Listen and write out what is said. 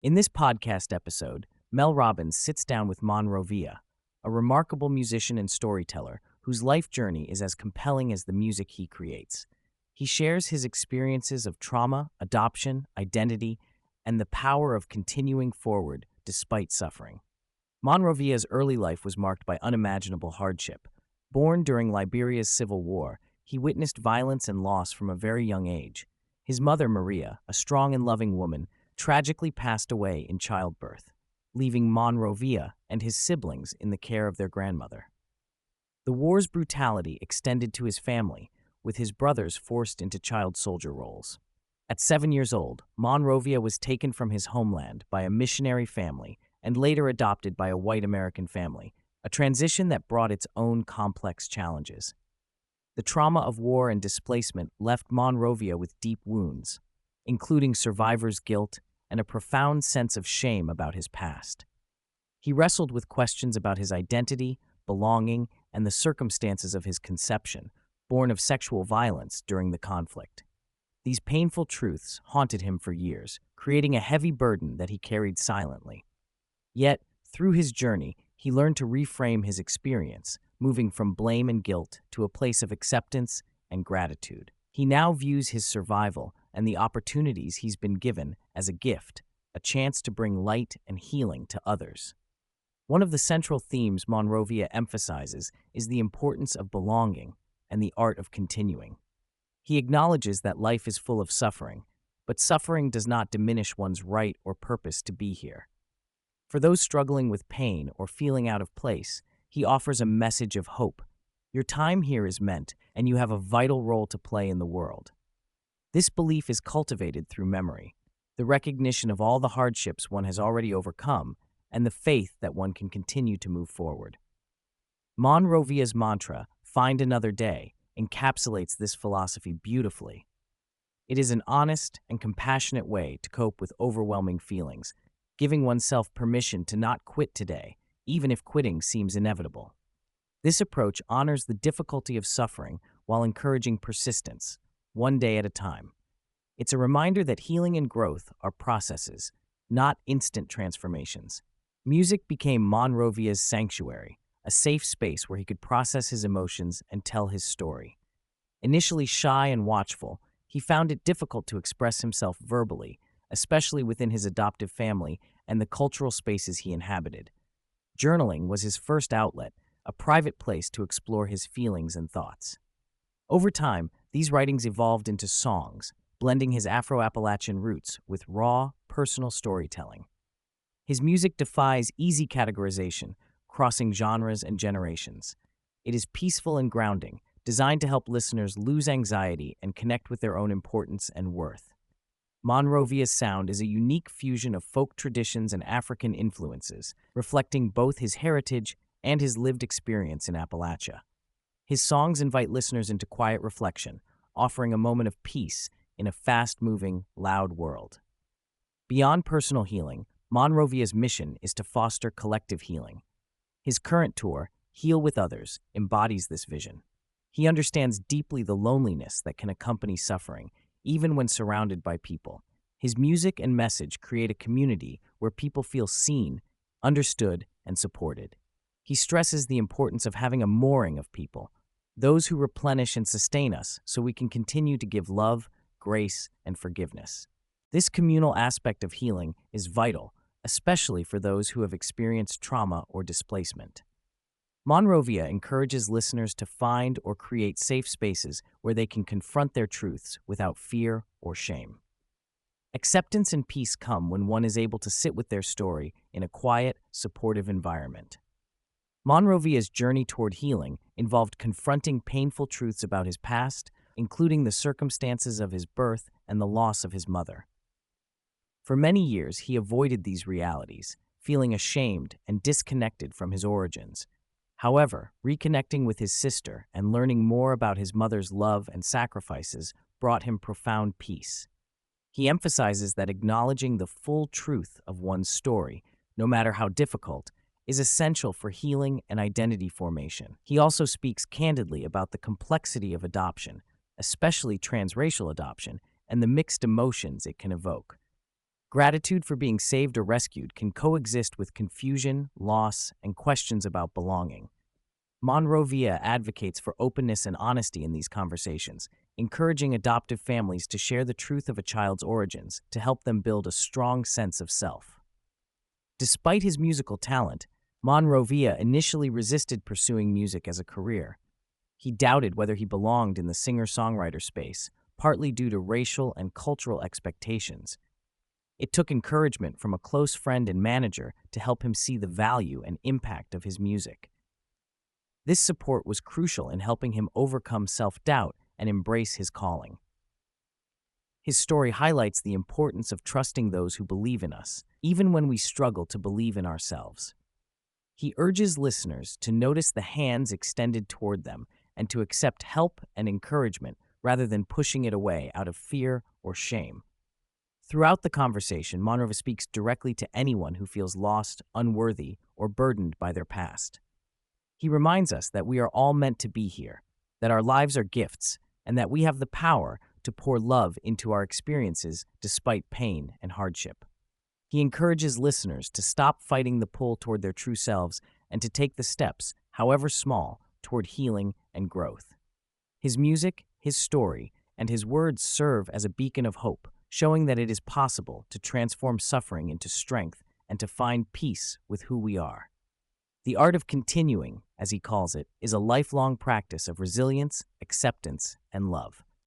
In this podcast episode, Mel Robbins sits down with Mon Rovîa, a remarkable musician and storyteller whose life journey is as compelling as the music he creates. He shares his experiences of trauma, adoption, identity, and the power of continuing forward despite suffering. Mon Rovîa's early life was marked by unimaginable hardship. Born during Liberia's civil war, he witnessed violence and loss from a very young age. His mother, Maria, a strong and loving woman, tragically passed away in childbirth, leaving Mon Rovîa and his siblings in the care of their grandmother. The war's brutality extended to his family, with his brothers forced into child soldier roles. At 7 years old, Mon Rovîa was taken from his homeland by a missionary family and later adopted by a white American family, a transition that brought its own complex challenges. The trauma of war and displacement left Mon Rovîa with deep wounds, including survivor's guilt and a profound sense of shame about his past. He wrestled with questions about his identity, belonging, and the circumstances of his conception, born of sexual violence during the conflict. These painful truths haunted him for years, creating a heavy burden that he carried silently. Yet, through his journey, he learned to reframe his experience, moving from blame and guilt to a place of acceptance and gratitude. He now views his survival and the opportunities he's been given as a gift, a chance to bring light and healing to others. One of the central themes Mon Rovîa emphasizes is the importance of belonging and the art of continuing. He acknowledges that life is full of suffering, but suffering does not diminish one's right or purpose to be here. For those struggling with pain or feeling out of place, he offers a message of hope. Your time here is meant, and you have a vital role to play in the world. This belief is cultivated through memory, the recognition of all the hardships one has already overcome, and the faith that one can continue to move forward. Mon Rovîa's mantra, "Find another day," encapsulates this philosophy beautifully. It is an honest and compassionate way to cope with overwhelming feelings, giving oneself permission to not quit today, even if quitting seems inevitable. This approach honors the difficulty of suffering while encouraging persistence, one day at a time. It's a reminder that healing and growth are processes, not instant transformations. Music became Mon Rovîa's sanctuary, a safe space where he could process his emotions and tell his story. Initially shy and watchful, he found it difficult to express himself verbally, especially within his adoptive family and the cultural spaces he inhabited. Journaling was his first outlet, a private place to explore his feelings and thoughts. Over time, these writings evolved into songs, blending his Afro-Appalachian roots with raw, personal storytelling. His music defies easy categorization, crossing genres and generations. It is peaceful and grounding, designed to help listeners lose anxiety and connect with their own importance and worth. Mon Rovîa's sound is a unique fusion of folk traditions and African influences, reflecting both his heritage and his lived experience in Appalachia. His songs invite listeners into quiet reflection, offering a moment of peace in a fast-moving, loud world. Beyond personal healing, Mon Rovîa's mission is to foster collective healing. His current tour, Heal with Others, embodies this vision. He understands deeply the loneliness that can accompany suffering, even when surrounded by people. His music and message create a community where people feel seen, understood, and supported. He stresses the importance of having a mooring of people, those who replenish and sustain us so we can continue to give love, grace, and forgiveness. This communal aspect of healing is vital, especially for those who have experienced trauma or displacement. Mon Rovîa encourages listeners to find or create safe spaces where they can confront their truths without fear or shame. Acceptance and peace come when one is able to sit with their story in a quiet, supportive environment. Mon Rovîa's journey toward healing involved confronting painful truths about his past, including the circumstances of his birth and the loss of his mother. For many years, he avoided these realities, feeling ashamed and disconnected from his origins. However, reconnecting with his sister and learning more about his mother's love and sacrifices brought him profound peace. He emphasizes that acknowledging the full truth of one's story, no matter how difficult, is essential for healing and identity formation. He also speaks candidly about the complexity of adoption, especially transracial adoption, and the mixed emotions it can evoke. Gratitude for being saved or rescued can coexist with confusion, loss, and questions about belonging. Mon Rovîa advocates for openness and honesty in these conversations, encouraging adoptive families to share the truth of a child's origins to help them build a strong sense of self. Despite his musical talent, Mon Rovîa initially resisted pursuing music as a career. He doubted whether he belonged in the singer-songwriter space, partly due to racial and cultural expectations. It took encouragement from a close friend and manager to help him see the value and impact of his music. This support was crucial in helping him overcome self-doubt and embrace his calling. His story highlights the importance of trusting those who believe in us, even when we struggle to believe in ourselves. He urges listeners to notice the hands extended toward them and to accept help and encouragement rather than pushing it away out of fear or shame. Throughout the conversation, Mon Rovîa speaks directly to anyone who feels lost, unworthy, or burdened by their past. He reminds us that we are all meant to be here, that our lives are gifts, and that we have the power to pour love into our experiences despite pain and hardship. He encourages listeners to stop fighting the pull toward their true selves and to take the steps, however small, toward healing and growth. His music, his story, and his words serve as a beacon of hope, showing that it is possible to transform suffering into strength and to find peace with who we are. The art of continuing, as he calls it, is a lifelong practice of resilience, acceptance, and love.